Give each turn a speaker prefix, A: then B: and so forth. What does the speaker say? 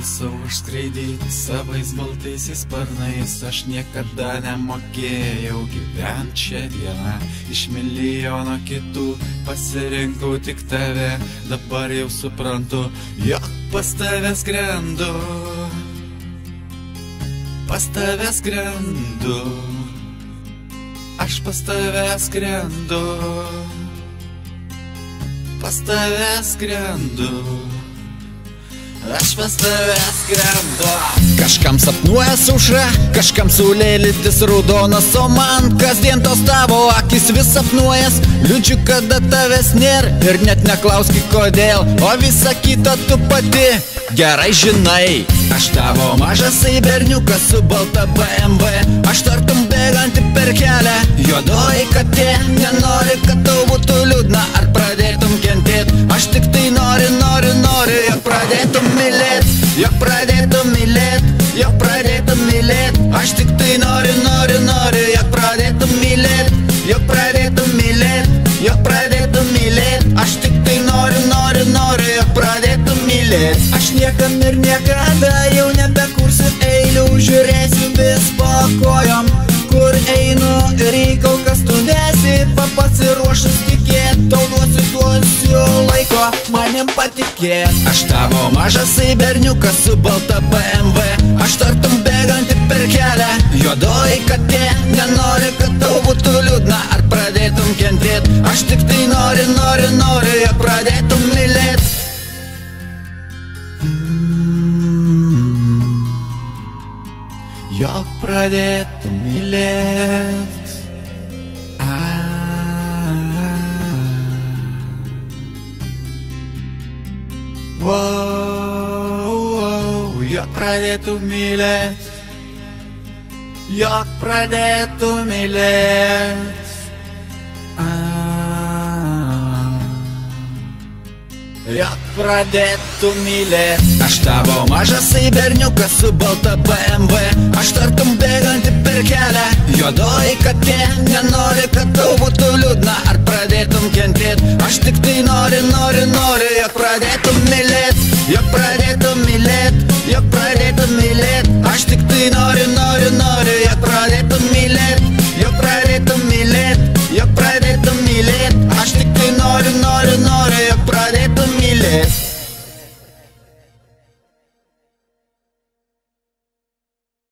A: debesų užskraidyti savais baltaisiais sparnais. Aš niekada nemokėjau gyventi šią dieną, iš milijono kitų pasirinkau tik tave. Dabar jau suprantu, jog pas tave skrendu, pas tave skrendu, aš pas tave skrendu, pas tave skrendu, aš pas tave skrendu.
B: Kažkam sapnuoja saušra, kažkam saulėlydis raudonas, o man kasdien tos tavo akis vis sapnuojas. Liūdžiu, kada tavęs nėra ir net neklauski kodėl, o visa kita tu pati gerai žinai. Aš tavo mažasai berniukas su balta BMW, aš tartum bėganti per kelią juodoji katė. Nenori, kad tau būtų liūdna ar pradėtum kentėt, aš tik tai noriu, jog pradėtum mylėt, jog pradėtum mylėt, jog pradėtum mylėt. Aš tik tai noriu, jog pradėtum mylėt, jog pradėtum mylėt, jog pradėtum mylėt. Aš tik tai noriu, jog pradėtum mylėt. Aš niekam ir niekada jau nebekursiu eilių, žiūrėsiu vis po kojom, kur einu ir į kol kas tu nesi pasiruošęs tikėt. Tau duosiu laiko manim patikėt. Aš tavo mažasai berniukas su balta BMW, aš tartum bėganti per kelią juodoji katė. Nenori, kad tau būtų liūdna ar pradėtum kentėt, aš tik tai noriu, jog pradėtum mylėt. Jog pradėtum mylėt. Jog pradėtum mylėt, jog pradėtum mylėt. Jog pradėtum mylėt. Aš tavo mažasai berniukas su balta BMW, aš tartum bėganti per kelią juodoji katė. Nenori, kad tau būtų liūdna ar pradėtum kentėt, aš tik tai noriu, jog pradėtum mylėt, jog pradėtum mylėt, jog pradėtum mylėt. Aš tik tai noriu,